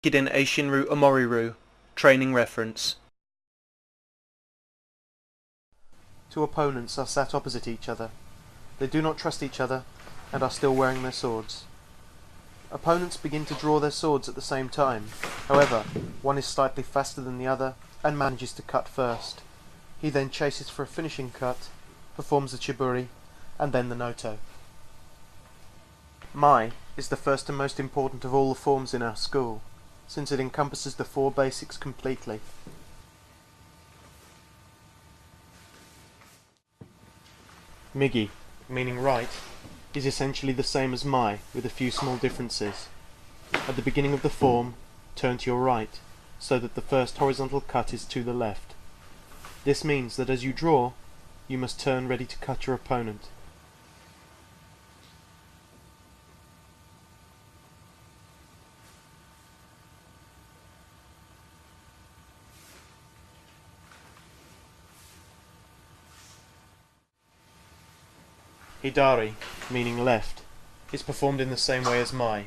Kiden Eishinru Omoriru, training reference. Two opponents are sat opposite each other. They do not trust each other and are still wearing their swords. Opponents begin to draw their swords at the same time. However, one is slightly faster than the other and manages to cut first. He then chases for a finishing cut, performs the chiburi, and then the noto. Mai is the first and most important of all the forms in our school, since it encompasses the four basics completely. Migi, meaning right, is essentially the same as Mai, with a few small differences. At the beginning of the form, turn to your right, so that the first horizontal cut is to the left. This means that as you draw, you must turn ready to cut your opponent. Hidari, meaning left, is performed in the same way as Mai.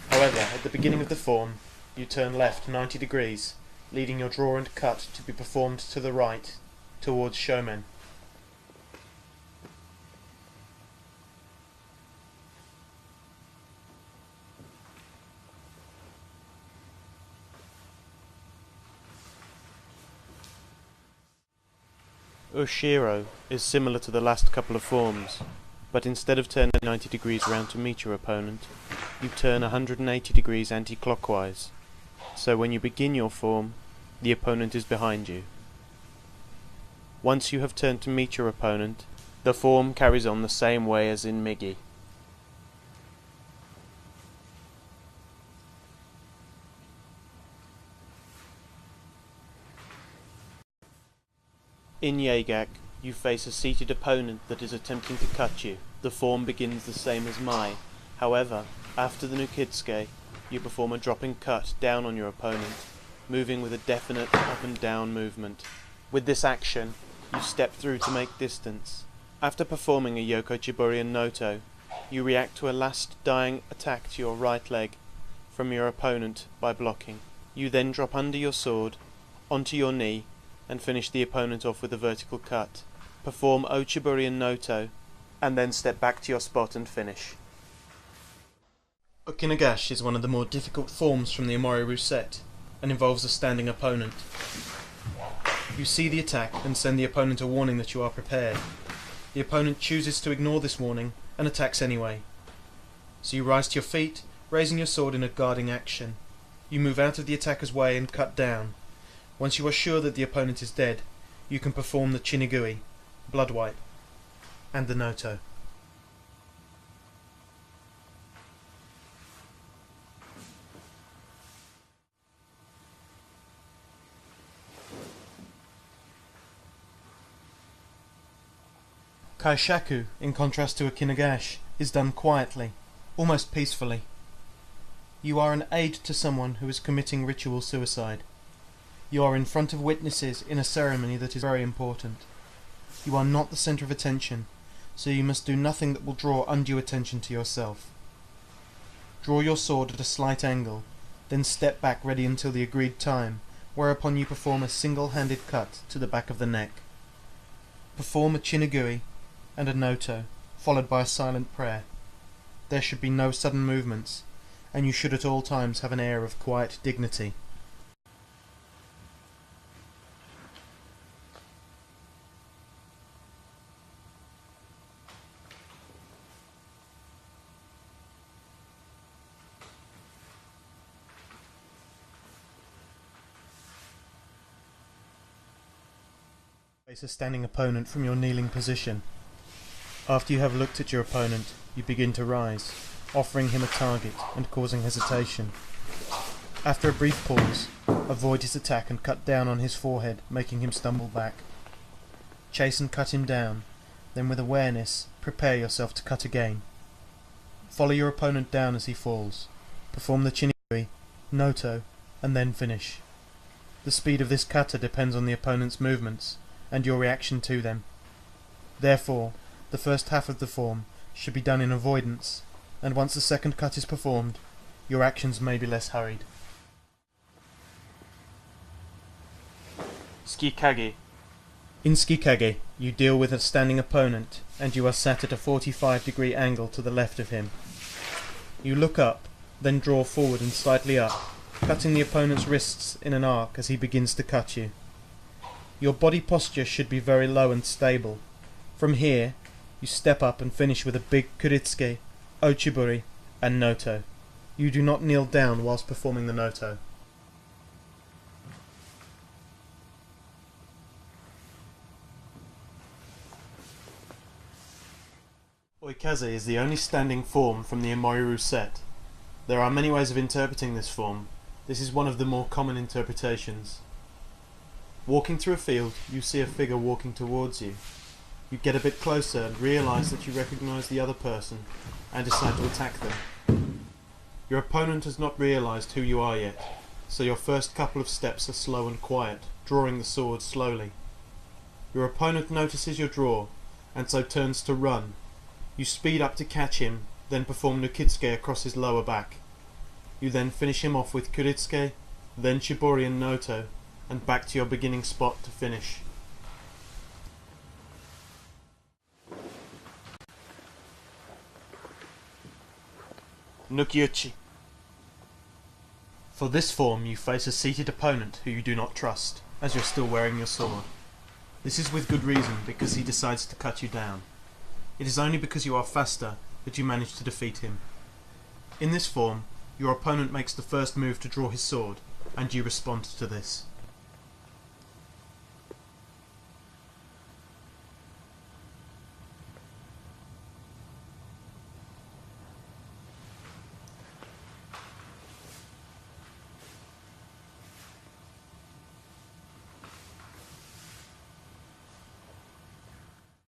However, at the beginning of the form, you turn left 90 degrees, leading your draw and cut to be performed to the right, towards Shomen. Ushiro is similar to the last couple of forms, but instead of turning 90 degrees round to meet your opponent, you turn 180 degrees anti-clockwise, so when you begin your form, the opponent is behind you. Once you have turned to meet your opponent, the form carries on the same way as in Migi. In Yaegak, you face a seated opponent that is attempting to cut you. The form begins the same as Mai. However, after the Nukitsuke, you perform a dropping cut down on your opponent, moving with a definite up and down movement. With this action, you step through to make distance. After performing a Yoko Chiburi and Noto, you react to a last dying attack to your right leg from your opponent by blocking. You then drop under your sword, onto your knee, and finish the opponent off with a vertical cut. Perform Ochiburi and Noto, and then step back to your spot and finish. Okinagashi is one of the more difficult forms from the Omori set, and involves a standing opponent. You see the attack and send the opponent a warning that you are prepared. The opponent chooses to ignore this warning and attacks anyway. So you rise to your feet, raising your sword in a guarding action. You move out of the attacker's way and cut down. Once you are sure that the opponent is dead, you can perform the Chinigui, blood wipe, and the Noto. Kaishaku, in contrast to Okinagashi, is done quietly, almost peacefully. You are an aid to someone who is committing ritual suicide. You are in front of witnesses in a ceremony that is very important. You are not the centre of attention, so you must do nothing that will draw undue attention to yourself. Draw your sword at a slight angle, then step back ready until the agreed time, whereupon you perform a single-handed cut to the back of the neck. Perform a Chinigui and a Noto, followed by a silent prayer. There should be no sudden movements, and you should at all times have an air of quiet dignity. Face a standing opponent from your kneeling position. After you have looked at your opponent, you begin to rise, offering him a target and causing hesitation. After a brief pause, avoid his attack and cut down on his forehead, making him stumble back. Chase and cut him down, then with awareness, prepare yourself to cut again. Follow your opponent down as he falls. Perform the Chinigui, Noto, and then finish. The speed of this kata depends on the opponent's movements and your reaction to them. Therefore, the first half of the form should be done in avoidance, and once the second cut is performed, your actions may be less hurried. Tsukikage. In Tsukikage, you deal with a standing opponent, and you are sat at a 45-degree angle to the left of him. You look up, then draw forward and slightly up, cutting the opponent's wrists in an arc as he begins to cut you. Your body posture should be very low and stable. From here, you step up and finish with a big kuritsuke, ochiburi, and noto. You do not kneel down whilst performing the noto. Oikaze is the only standing form from the omori set. There are many ways of interpreting this form. This is one of the more common interpretations. Walking through a field, you see a figure walking towards you. You get a bit closer and realise that you recognise the other person and decide to attack them. Your opponent has not realised who you are yet, so your first couple of steps are slow and quiet, drawing the sword slowly. Your opponent notices your draw, and so turns to run. You speed up to catch him, then perform nukitsuke across his lower back. You then finish him off with kuritsuke, then shibori and noto, and back to your beginning spot to finish. Nukiuchi. For this form you face a seated opponent who you do not trust, as you're still wearing your sword. This is with good reason, because he decides to cut you down. It is only because you are faster that you manage to defeat him. In this form, your opponent makes the first move to draw his sword, and you respond to this.